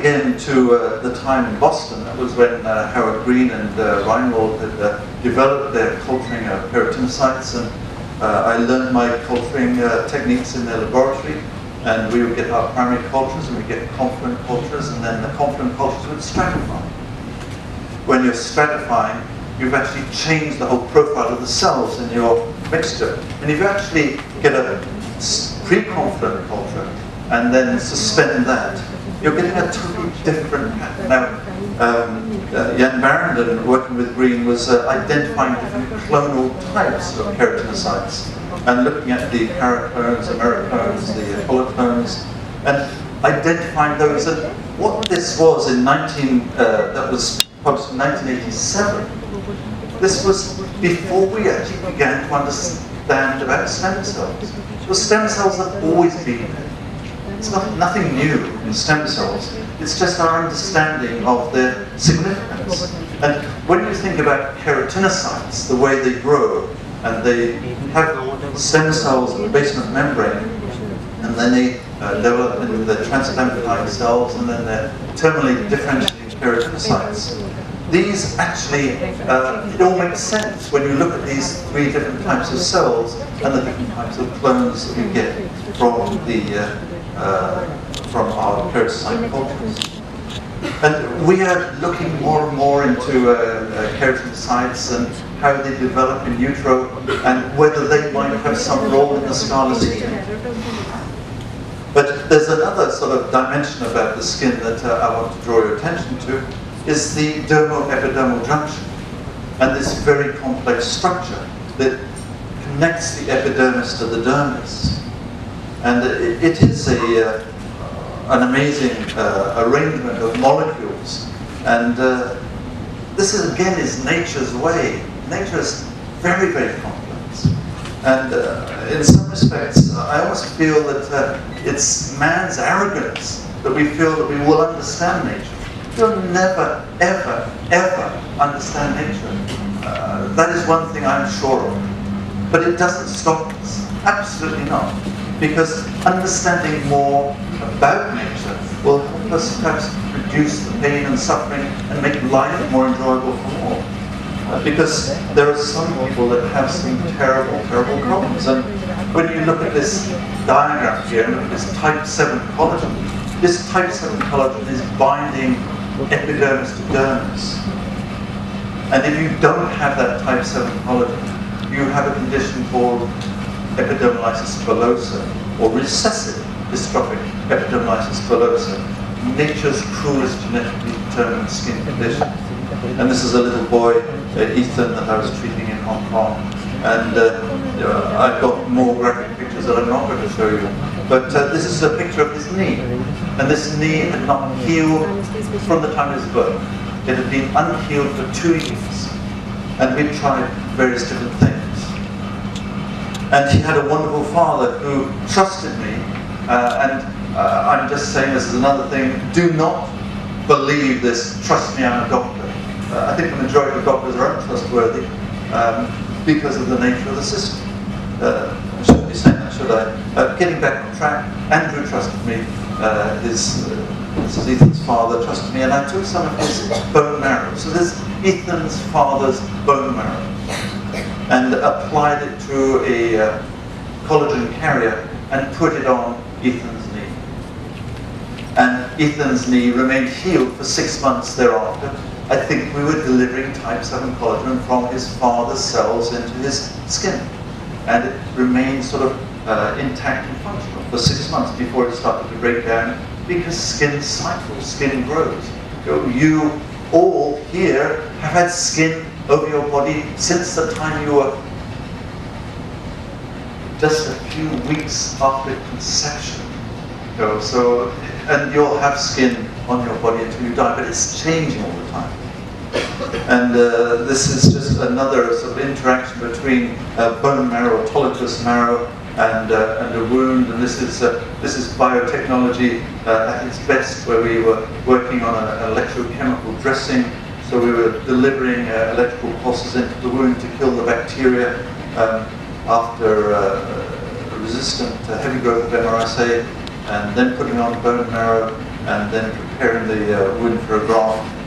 again to the time in Boston. That was when Howard Green and Reinwald had developed their culturing of keratinocytes, and I learned my culturing techniques in their laboratory. And we would get our primary cultures, and we'd get confluent cultures, and then the confluent cultures would stratify. When you're stratifying, you've actually changed the whole profile of the cells in your mixture. And if you actually get a pre-confluent culture and then suspend that, you're getting a totally different pattern. Now, Jan Barenden, working with Green, was identifying different clonal types of keratinocytes and looking at the paraclones, the mericlones, the polyclones, and identifying those. And what this was in that was published in 1987, this was before we actually began to understand about stem cells. So stem cells have always been there. It's nothing new in stem cells. It's just our understanding of their significance. And when you think about keratinocytes, the way they grow, and they have stem cells in the basement membrane, and then they develop into the transatlantic cells, and then they're terminally differentiated keratinocytes. These actually, it all makes sense when you look at these three different types of cells and the different types of clones that we get from our keratinocyte cultures. And we are looking more and more into keratinocytes and how they develop in utero and whether they might have some role in the scarlet skin. But there's another sort of dimension about the skin that I want to draw your attention to, is the dermo-epidermal junction, and this very complex structure that connects the epidermis to the dermis. And it is an amazing arrangement of molecules. And this is, again, is nature's way. Nature is very, very complex. And in some respects, I almost feel that it's man's arrogance that we feel that we will understand nature. We'll never, ever, ever understand nature. That is one thing I'm sure of. But it doesn't stop us. Absolutely not. Because understanding more about nature will help us perhaps reduce the pain and suffering and make life more enjoyable for all. Because there are some people that have some terrible, terrible problems. And when you look at this diagram here, and look at this type 7 collagen, this type 7 collagen is binding epidermis to dermis. And if you don't have that type 7 collagen, you have a condition called epidermolysis bullosa, or recessive dystrophic epidermolysis bullosa, nature's cruelest genetically determined skin condition. And this is a little boy, Ethan, that I was treating in Hong Kong. And I've got more graphic pictures that I'm not going to show you. But this is a picture of his knee. And this knee had not healed from the time of his birth. It had been unhealed for 2 years. And we tried various different things. And he had a wonderful father who trusted me. I'm just saying, this is another thing, do not believe this, trust me, I'm a doctor. I think the majority of doctors are untrustworthy because of the nature of the system. I shouldn't be saying that, should I? Getting back on track, Andrew trusted me, this is Ethan's father trusted me, and I took some of his bone marrow. So this is Ethan's father's bone marrow, and applied it to a collagen carrier and put it on Ethan's knee. And Ethan's knee remained healed for 6 months thereafter. I think we were delivering type 7 collagen from his father's cells into his skin. And it remained sort of intact and functional for 6 months before it started to break down, because skin cycles, skin grows. You all here have had skin over your body since the time you were just a few weeks after conception. And you'll have skin on your body until you die, but it's changing all the time. And this is just another sort of interaction between bone marrow, autologous marrow, and a wound. And this is biotechnology at its best, where we were working on an electrochemical dressing. So we were delivering electrical pulses into the wound to kill the bacteria after resistant heavy growth of MRSA, and then putting on bone marrow and then preparing the wound for a graft.